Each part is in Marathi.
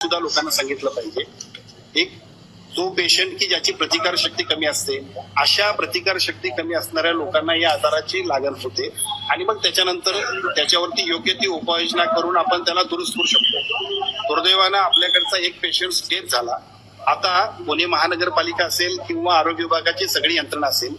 सुद्धा लोकांना सांगितलं पाहिजे। एक जो पेशंट की ज्याची प्रतिकार शक्ती कमी असते, अशा प्रतिकार शक्ती कमी असणाऱ्या लोकांना या आजाराची लागण होते आणि मग त्याच्यानंतर त्याच्यावरती योग्य ती उपाययोजना करून आपण त्याला दुरुस्त करू शकतो। दुर्दैवानं आपल्याकडचा एक पेशंट डेथ झाला। आता पुणे महानगरपालिका असेल किंवा आरोग्य विभागाची सगळी यंत्रणा असेल,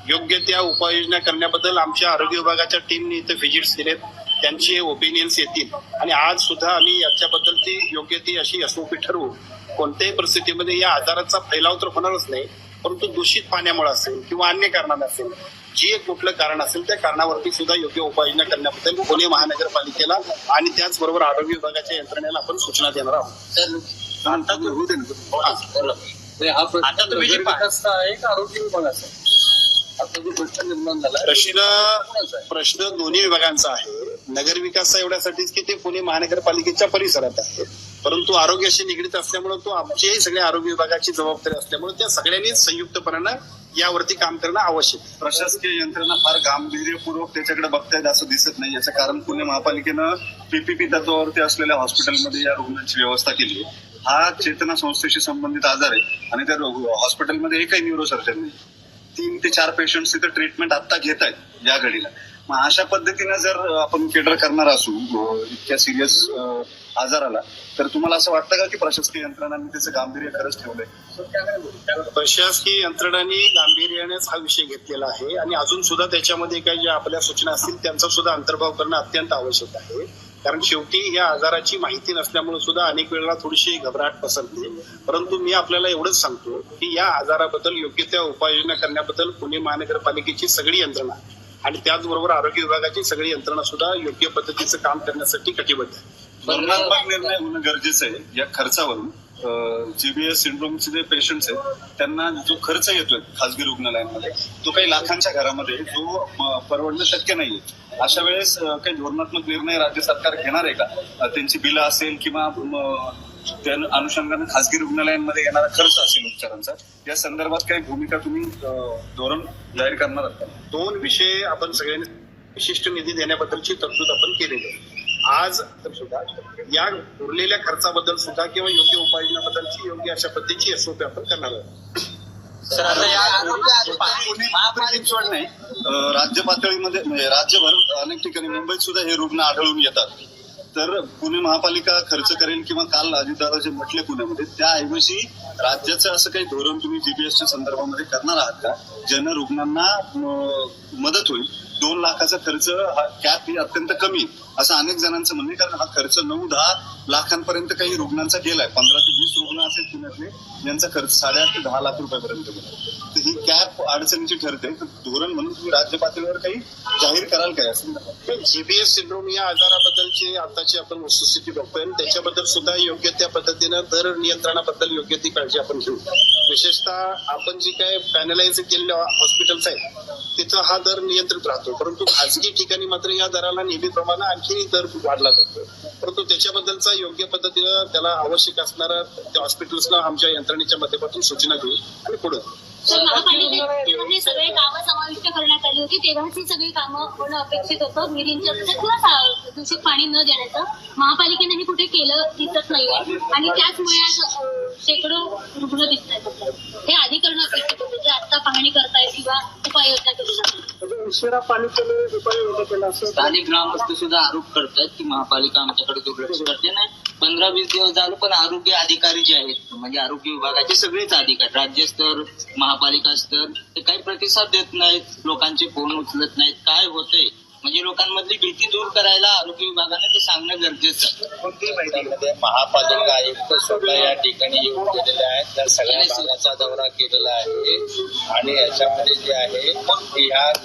योग्य त्या उपाययोजना करण्याबद्दल आमच्या आरोग्य विभागाच्या टीमने इथे व्हिजिट्स दिलेत, त्यांचे ओपिनियन्स येतील आणि आज सुद्धा आम्ही याच्याबद्दलची योग्य ती अशी एसओपी ठरवू। कोणत्याही परिस्थितीमध्ये या आजाराचा फैलाव तर होणारच नाही, परंतु दूषित पाण्यामुळे असेल किंवा अन्य कारणाने असेल, जी एक कुठलं कारण असेल त्या कारणावरती सुद्धा योग्य उपाययोजना करण्याबद्दल पुणे महानगरपालिकेला आणि त्याचबरोबर आरोग्य विभागाच्या यंत्रणेला आपण सूचना देणार आहोत। आता तुम्ही जे आहे का आरोग्य विभागाचा आता जो प्रश्न निर्माण झाला प्रश्न दोन्ही विभागांचा आहे। नगर विकास एवढ्यासाठीच की ते पुणे महानगरपालिकेच्या परिसरात आहे, परंतु आरोग्याशी निगडीत असल्यामुळे तो आमच्याही सगळ्या आरोग्य विभागाची जबाबदारी असल्यामुळे त्या सगळ्यांनी संयुक्तपणानं यावरती काम करणं आवश्यक आहे। प्रशासकीय यंत्रणा फार गांभीर्यपूर्वक त्याच्याकडे बघतायत असं दिसत नाही। याचं कारण पुणे महापालिकेनं पीपीपी तत्वावरती असलेल्या हॉस्पिटलमध्ये या रुग्णांची व्यवस्था केली आहे। हा चेतना संस्थेशी संबंधित आजार आहे आणि त्या हॉस्पिटलमध्ये एकही न्यूरोसर्जन नाही। 3 ते 4 पेशंट्स तिथे ट्रीटमेंट आता घेत आहेत या घडीला। मग अशा पद्धतीने जर आपण केटर करणार असू इतक्या सिरियस आजाराला, तर तुम्हाला असं वाटतं का की प्रशासकीय यंत्रणांनी त्याचं गांभीर्य खरंच ठेवलंय? प्रशासकीय यंत्रणांनी गांभीर्यानेच हा विषय घेतलेला आहे आणि अजून सुद्धा त्याच्यामध्ये काही ज्या आपल्या सूचना असतील त्यांचा सुद्धा अंतर्भाव करणं अत्यंत आवश्यक आहे। कारण शेवटी या आजाराची माहिती नसल्यामुळे सुद्धा अनेक वेळेला थोडीशी घबराट पसरते, परंतु मी आपल्याला एवढंच सांगतो की या आजाराबद्दल योग्य त्या उपाययोजना करण्याबद्दल पुणे महानगरपालिकेची सगळी यंत्रणा आणि त्याचबरोबर आरोग्य विभागाची सगळी यंत्रणा सुद्धा योग्य पद्धतीचं काम करण्यासाठी कटिबद्ध आहे। धोरणात्मक निर्णय होणं गरजेचं आहे या खर्चावरून। जीबीएस सिंड्रोमचे जे पेशंट्स आहेत त्यांना जो खर्च येतोय खासगी रुग्णालयांमध्ये तो काही लाखांच्या घरामध्ये जो परवडणं शक्य नाहीये। अशा वेळेस काही धोरणात्मक निर्णय राज्य सरकार घेणार आहे का? त्यांची बिलं असेल किंवा त्या अनुषंगाने खासगी रुग्णालयांमध्ये येणारा खर्च असेल उपचारांचा, या संदर्भात काही भूमिका तुम्ही धोरण जाहीर करणार आहात का? 2 विषय आपण सगळ्यांनी विशिष्ट निधी देण्याबद्दलची तरतूद आपण केलेली आहे। आज तर सुद्धा या उरलेल्या खर्चाबद्दल सुद्धा किंवा योग्य उपाययोजनाबद्दलची योग्य अशा पद्धतीची एसओपी आपण करणार आहोत। सर आता नाही राज्य पातळीमध्ये म्हणजे राज्यभर अनेक ठिकाणी मुंबईत सुद्धा हे रुग्ण आढळून येतात, तर पुणे महापालिका खर्च करेल किंवा काल अजितदादा जे म्हटले पुण्यामध्ये त्याऐवजी राज्याचं असं काही धोरण तुम्ही जीबीएसच्या संदर्भामध्ये करणार आहात का, ज्यानं रुग्णांना मदत होईल? 2 लाखाचा खर्च हा कॅप ही अत्यंत कमी असं अनेक जणांचं म्हणणं आहे, कारण हा खर्च 9-10 लाखांपर्यंत काही रुग्णांचा गेलाय। 15 ते 20 रुग्ण असेल पुण्यातले यांचा खर्च 8.5 ते 10 लाख रुपयापर्यंत गेला। तर ही कॅप अडचणीची ठरते, तर धोरण म्हणून तुम्ही राज्य पातळीवर काही जाहीर कराल काय असं? जीबीएस सिंड्रोम या आजाराबद्दलची आताची आपण वस्तुस्थिती बघतोय आणि त्याच्याबद्दल सुद्धा योग्य त्या पद्धतीनं दर नियंत्रणाबद्दल योग्य ती काळजी आपण घेऊ। विशेषतः आपण जी काय पॅनलाइज केलेल्या हॉस्पिटल्स आहेत तिथं हा दर नियंत्रित राहतो, परंतु खाजगी ठिकाणी मात्र या दराला नेहमीप्रमाणे आणखी दर वाढला जातो। परंतु त्याच्याबद्दलचा योग्य पद्धतीनं त्याला आवश्यक असणाऱ्या त्या हॉस्पिटल्सला आमच्या यंत्रणेच्या माध्यमातून सूचना देऊ आणि पुढे महापालिकेत हे सगळे कामं समाविष्ट करण्यात आली होती, तेव्हाच ही सगळी कामं होणं अपेक्षित होतं। विहिरींच्या किंवा दूषित पाणी न देण्याचं महापालिकेने हे कुठे केलं दिसत नाहीये आणि त्याचमुळे आज शेकडो रुग्ण दिसत आहेत। हे आधी करणं अपेक्षित होतं, जे आता पाहणी करतायत किंवा उपाययोजना केली जाते। स्थानिक ग्रामस्थ सुद्धा आरोप करतात की महापालिका आमच्याकडे दुर्लक्ष करते नाही। 15-20 दिवस झाले पण आरोग्य अधिकारी जे आहेत म्हणजे आरोग्य विभागाचे सगळेच अधिकारी राज्य स्तर महापालिका स्तर ते काही प्रतिसाद देत नाहीत, लोकांचे फोन उचलत नाहीत। काय होतंय म्हणजे लोकांमधली भीती दूर करायला आरोग्य विभागाने ते सांगणं गरजेचं आहे। कोणती माहिती महापालिका आयुक्त स्वतः या ठिकाणी येऊन गेलेले आहेत, त्या सगळ्या भागाचा दौरा केलेला आहे आणि याच्यामध्ये जे आहे ह्या